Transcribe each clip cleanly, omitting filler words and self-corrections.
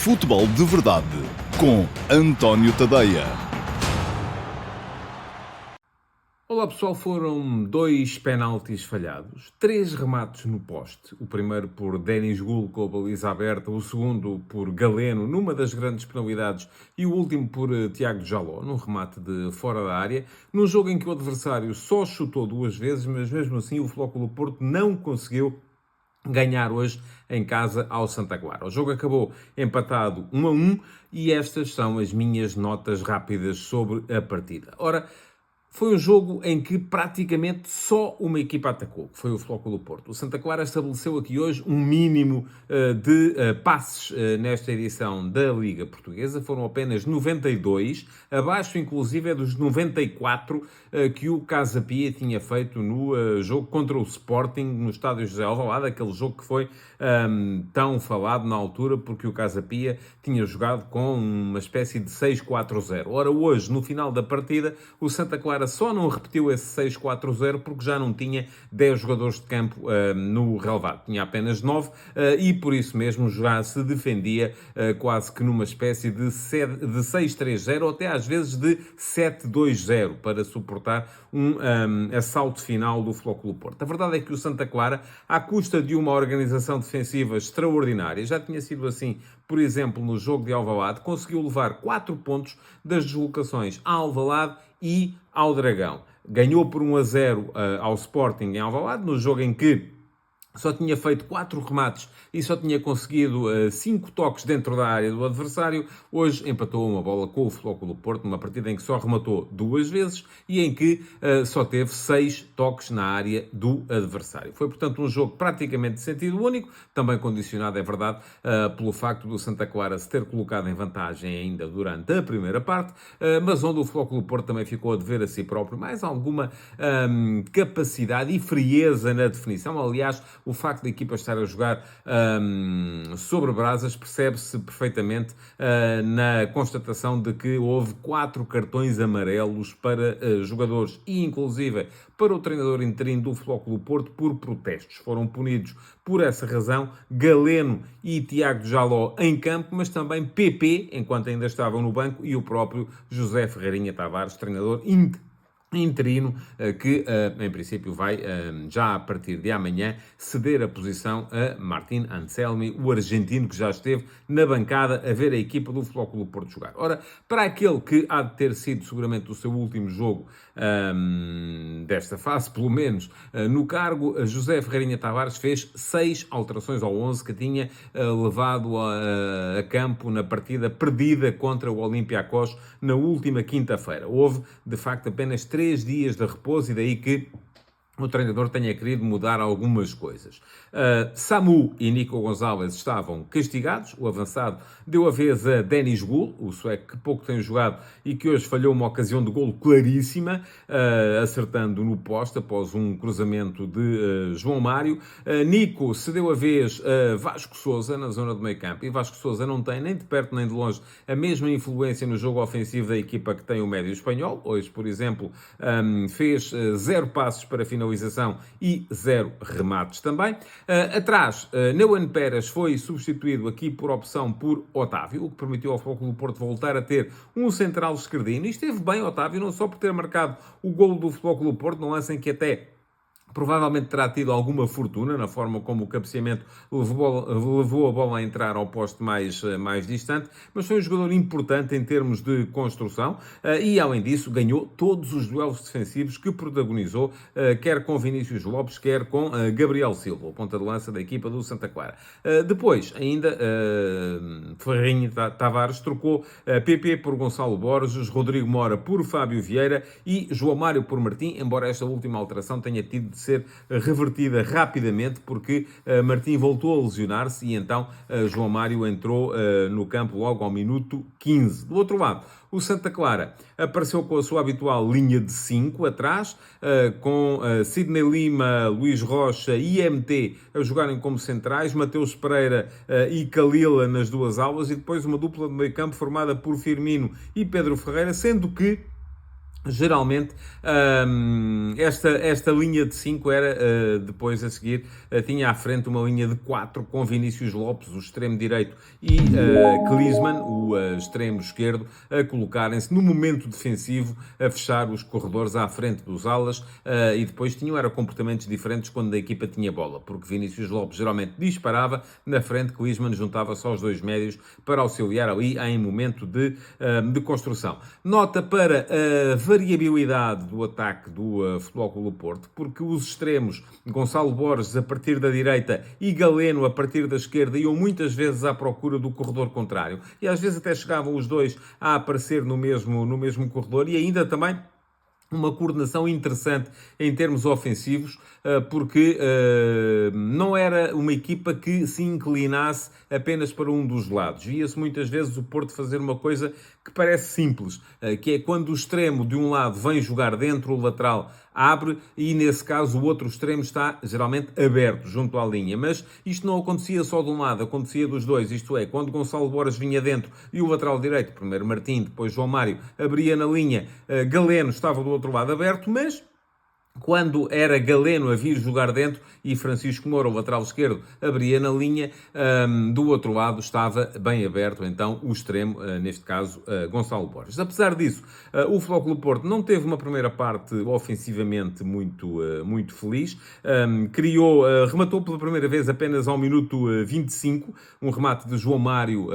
Futebol de Verdade com António Tadeia. Olá pessoal, foram 2 penaltis falhados, 3 remates no poste. O primeiro por Denis Gul com a baliza aberta, o segundo por Galeno numa das grandes penalidades e o último por Tiago Jaló, num remate de fora da área. Num jogo em que o adversário só chutou 2 vezes, mas mesmo assim o Flóculo Porto não conseguiu ganhar hoje em casa ao Santa Clara. O jogo acabou empatado 1-1 e estas são as minhas notas rápidas sobre a partida. Ora, foi um jogo em que praticamente só uma equipa atacou, que foi o Flóculo Porto. O Santa Clara estabeleceu aqui hoje um mínimo de passes nesta edição da Liga Portuguesa. Foram apenas 92, abaixo inclusive é dos 94 que o Casa Pia tinha feito no jogo contra o Sporting no estádio José Alvalade, aquele jogo que foi tão falado na altura porque o Casa Pia tinha jogado com uma espécie de 6-4-0. Ora, hoje, no final da partida, o Santa Clara só não repetiu esse 6-4-0 porque já não tinha 10 jogadores de campo no relevado. Tinha apenas 9 e por isso mesmo já se defendia quase que numa espécie de 6-3-0 ou até às vezes de 7-2-0 para suportar um assalto final do Flóculo Porto. A verdade é que o Santa Clara, à custa de uma organização defensiva extraordinária, já tinha sido assim, por exemplo, no jogo de Alvalade, conseguiu levar 4 pontos das deslocações a Alvalade e ao Dragão. Ganhou por 1-0 ao Sporting em Alvalade, no jogo em que só tinha feito 4 remates e só tinha conseguido 5 toques dentro da área do adversário. Hoje empatou uma bola com o Flóculo Porto, numa partida em que só rematou 2 vezes e em que só teve 6 toques na área do adversário. Foi, portanto, um jogo praticamente de sentido único, também condicionado, é verdade, pelo facto do Santa Clara se ter colocado em vantagem ainda durante a primeira parte, mas onde o Flóculo Porto também ficou a dever a si próprio mais alguma capacidade e frieza na definição. Aliás, o facto da equipa estar a jogar sobre brasas percebe-se perfeitamente na constatação de que houve 4 cartões amarelos para jogadores e, inclusive, para o treinador interino do Flóculo Porto por protestos. Foram punidos por essa razão Galeno e Tiago Jaló em campo, mas também PP, enquanto ainda estavam no banco, e o próprio José Ferreirinha Tavares, treinador interino, que em princípio vai já a partir de amanhã ceder a posição a Martín Anselmi, o argentino que já esteve na bancada a ver a equipa do Flóculo Porto jogar. Ora, para aquele que há de ter sido seguramente o seu último jogo desta fase, pelo menos no cargo, José Ferreirinha Tavares fez 6 alterações ao 11 que tinha levado a campo na partida perdida contra o Olympiacos na última quinta-feira. Houve, de facto, apenas 3 dias de repouso e daí que o treinador tenha querido mudar algumas coisas. Samu e Nico Gonzalez estavam castigados. O avançado deu a vez a Denis Gul, o sueco que pouco tem jogado e que hoje falhou uma ocasião de golo claríssima, acertando no poste após um cruzamento de João Mário. Nico cedeu a vez a Vasco Sousa na zona do meio campo. E Vasco Sousa não tem nem de perto nem de longe a mesma influência no jogo ofensivo da equipa que tem o médio espanhol. Hoje, por exemplo, fez 0 passos para finalização e 0 remates também. Atrás, Neuan Pérez foi substituído aqui por opção por Otávio, o que permitiu ao Flóculo Porto voltar a ter um central esquerdino. E esteve bem Otávio, não só por ter marcado o golo do Flóculo Porto, num lance em que até provavelmente terá tido alguma fortuna na forma como o cabeceamento levou a bola a entrar ao poste mais distante, mas foi um jogador importante em termos de construção e, além disso, ganhou todos os duelos defensivos que protagonizou, quer com Vinícius Lopes, quer com Gabriel Silva, o ponta de lança da equipa do Santa Clara. Depois, ainda, Ferreirinha Tavares trocou PP por Gonçalo Borges, Rodrigo Mora por Fábio Vieira e João Mário por Martim, embora esta última alteração tenha tido de ser revertida rapidamente porque Martim voltou a lesionar-se e então João Mário entrou no campo logo ao minuto 15. Do outro lado, o Santa Clara apareceu com a sua habitual linha de 5 atrás, com Sidney Lima, Luís Rocha e MT a jogarem como centrais, Mateus Pereira e Kalila nas duas aulas e depois uma dupla de meio campo formada por Firmino e Pedro Ferreira, sendo que Geralmente, esta linha de 5 era, depois a seguir, tinha à frente uma linha de 4 com Vinícius Lopes, o extremo direito, e Klinsmann, o extremo esquerdo, a colocarem-se no momento defensivo, a fechar os corredores à frente dos alas, e depois tinham comportamentos diferentes quando a equipa tinha bola, porque Vinícius Lopes geralmente disparava, na frente Klinsmann juntava-se aos dois médios para auxiliar ali em momento de construção. Nota para a variabilidade do ataque do Futebol Clube do Porto, porque os extremos, Gonçalo Borges a partir da direita e Galeno a partir da esquerda, iam muitas vezes à procura do corredor contrário. E às vezes até chegavam os dois a aparecer no mesmo corredor, e ainda também uma coordenação interessante em termos ofensivos, porque não era uma equipa que se inclinasse apenas para um dos lados. Via-se muitas vezes o Porto fazer uma coisa que parece simples, que é quando o extremo de um lado vem jogar dentro, o lateral abre e, nesse caso, o outro extremo está geralmente aberto, junto à linha. Mas isto não acontecia só de um lado, acontecia dos dois. Isto é, quando Gonçalo Borges vinha dentro e o lateral direito, primeiro Martim, depois João Mário, abria na linha, Galeno estava do outro lado aberto, mas quando era Galeno a vir jogar dentro e Francisco Moura, o lateral esquerdo, abria na linha, do outro lado estava bem aberto, então, o extremo, neste caso, Gonçalo Borges. Apesar disso, o Futebol Clube do Porto não teve uma primeira parte ofensivamente muito feliz. Rematou pela primeira vez apenas ao minuto 25, um remate de João Mário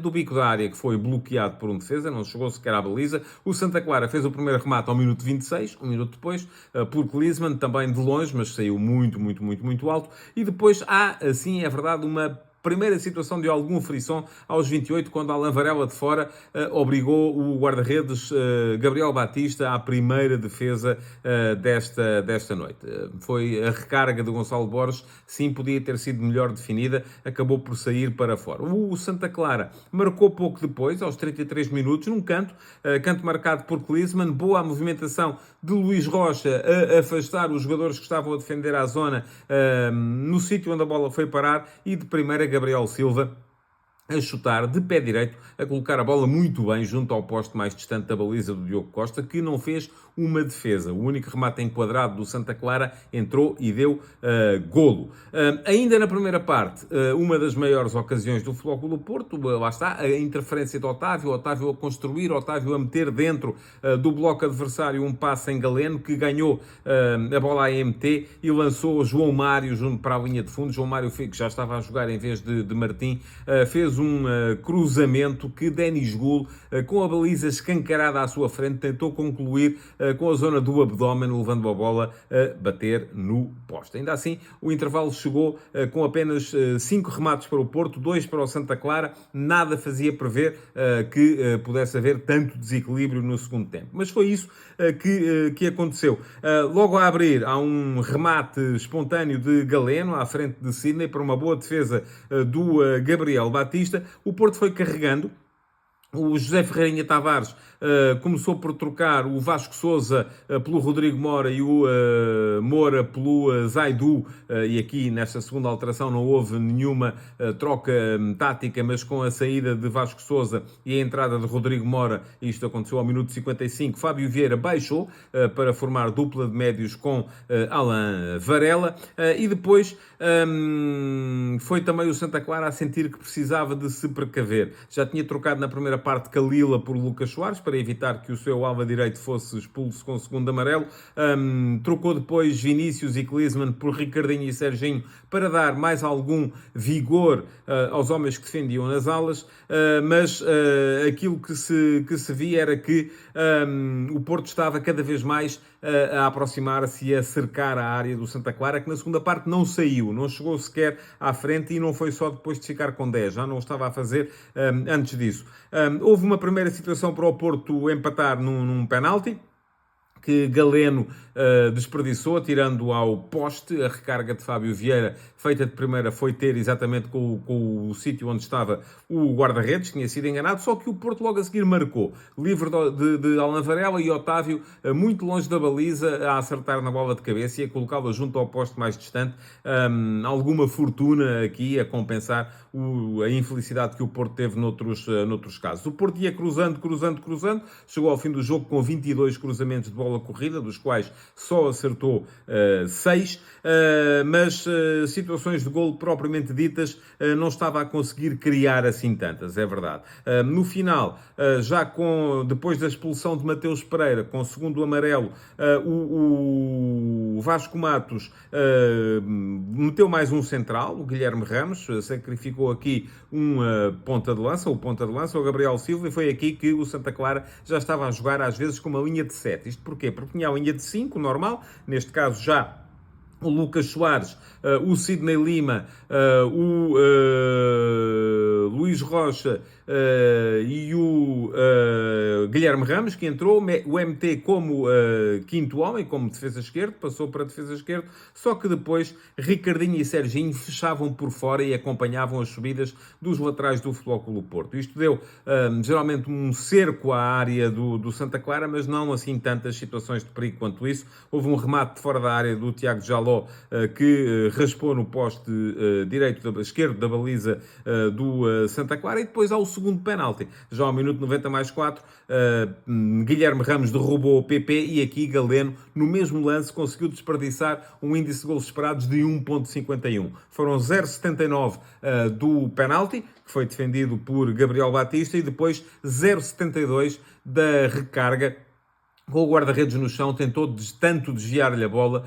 do bico da área que foi bloqueado por um defesa, não chegou sequer à baliza. O Santa Clara fez o primeiro remate ao minuto 26, um minuto depois, por Klinsmann, também de longe, mas saiu muito alto. E depois há, assim, é verdade, uma primeira situação de algum frisson aos 28, quando Alain Varela de fora obrigou o guarda-redes Gabriel Batista à primeira defesa desta noite. Foi a recarga de Gonçalo Borges, sim, podia ter sido melhor definida, acabou por sair para fora. O Santa Clara marcou pouco depois, aos 33 minutos, num canto marcado por Klinsmann, boa a movimentação de Luís Rocha a afastar os jogadores que estavam a defender a zona no sítio onde a bola foi parar, e de primeira Gabriel Silva a chutar de pé direito, a colocar a bola muito bem junto ao poste mais distante da baliza do Diogo Costa, que não fez uma defesa. O único remate enquadrado do Santa Clara entrou e deu golo. Ainda na primeira parte, uma das maiores ocasiões do Futebol Clube do Porto, lá está, a interferência de Otávio a construir, Otávio a meter dentro do bloco adversário um passe em Galeno, que ganhou a bola à EMT e lançou João Mário junto para a linha de fundo. João Mário, que já estava a jogar em vez de Martim, fez um cruzamento que Denis Gul, com a baliza escancarada à sua frente, tentou concluir com a zona do abdômen, levando a bola a bater no poste. Ainda assim, o intervalo chegou com apenas 5 remates para o Porto, 2 para o Santa Clara. Nada fazia prever que pudesse haver tanto desequilíbrio no segundo tempo. Mas foi isso que aconteceu. Logo a abrir, há um remate espontâneo de Galeno, à frente de Sidney, para uma boa defesa do Gabriel Batista. O Porto foi carregando. O José Ferreirinha Tavares começou por trocar o Vasco Sousa pelo Rodrigo Mora e o Moura pelo Zaidu, e aqui nesta segunda alteração não houve nenhuma troca tática, mas com a saída de Vasco Sousa e a entrada de Rodrigo Mora, isto aconteceu ao minuto 55, Fábio Vieira baixou para formar dupla de médios com Alain Varela, e depois foi também o Santa Clara a sentir que precisava de se precaver. Já tinha trocado na primeira parte Kalila por Lucas Soares, para evitar que o seu ala direito fosse expulso com o segundo amarelo. Trocou depois Vinícius e Klinsmann por Ricardinho e Serginho, para dar mais algum vigor aos homens que defendiam nas alas, mas aquilo que se via era que o Porto estava cada vez mais a aproximar-se e a cercar a área do Santa Clara, que na segunda parte não saiu, não chegou sequer à frente, e não foi só depois de ficar com 10, já não o estava a fazer antes disso. Houve uma primeira situação para o Porto empatar num penalti, que Galeno desperdiçou, tirando ao poste. A recarga de Fábio Vieira, feita de primeira, foi ter exatamente com o sítio onde estava o guarda-redes, tinha sido enganado, só que o Porto logo a seguir marcou. Livre de Alain Varela, e Otávio, muito longe da baliza, a acertar na bola de cabeça e a colocá-la junto ao poste mais distante. Alguma fortuna aqui a compensar a infelicidade que o Porto teve noutros casos. O Porto ia cruzando, chegou ao fim do jogo com 22 cruzamentos de bola corrida, dos quais só acertou 6, mas situações de golo propriamente ditas não estava a conseguir criar assim tantas, é verdade. No final, depois da expulsão de Mateus Pereira, com o segundo amarelo, o Vasco Matos meteu mais um central, o Guilherme Ramos, sacrificou aqui o ponta de lança, o Gabriel Silva, e foi aqui que o Santa Clara já estava a jogar às vezes com uma linha de 7. Isto porquê? Porque tinha a linha de 5, normal, neste caso já o Lucas Soares, o Sidney Lima, o Luís Rocha e o Guilherme Ramos, que entrou, o MT como quinto homem, como defesa esquerdo, passou para defesa esquerdo, só que depois Ricardinho e Serginho fechavam por fora e acompanhavam as subidas dos laterais do Futebol Clube Porto. Isto deu geralmente um cerco à área do Santa Clara, mas não assim tantas situações de perigo quanto isso. Houve um remate de fora da área do Tiago Jaló, que raspou no poste esquerdo da baliza do Santa Clara, e depois há o segundo penalti. Já ao minuto 90+4, Guilherme Ramos derrubou o PP e aqui Galeno, no mesmo lance, conseguiu desperdiçar um índice de golos esperados de 1.51. Foram 0.79 do penalti, que foi defendido por Gabriel Batista, e depois 0.72 da recarga, com o guarda-redes no chão, tentou tanto desviar-lhe a bola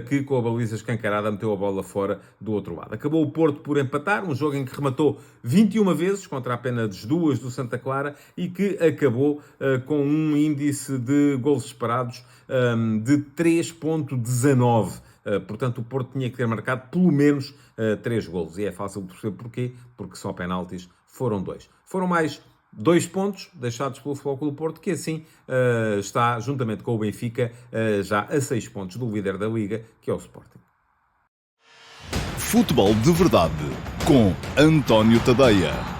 que, com a baliza escancarada, meteu a bola fora do outro lado. Acabou o Porto por empatar, um jogo em que rematou 21 vezes, contra apenas 2 do Santa Clara, e que acabou com um índice de golos esperados de 3.19. Portanto, o Porto tinha que ter marcado pelo menos 3 golos. E é fácil de perceber porquê, porque só penaltis foram 2. Foram mais 2 pontos deixados pelo Futebol Clube Porto, que assim está, juntamente com o Benfica, já a 6 pontos do líder da Liga, que é o Sporting. Futebol de Verdade com António Tadeia.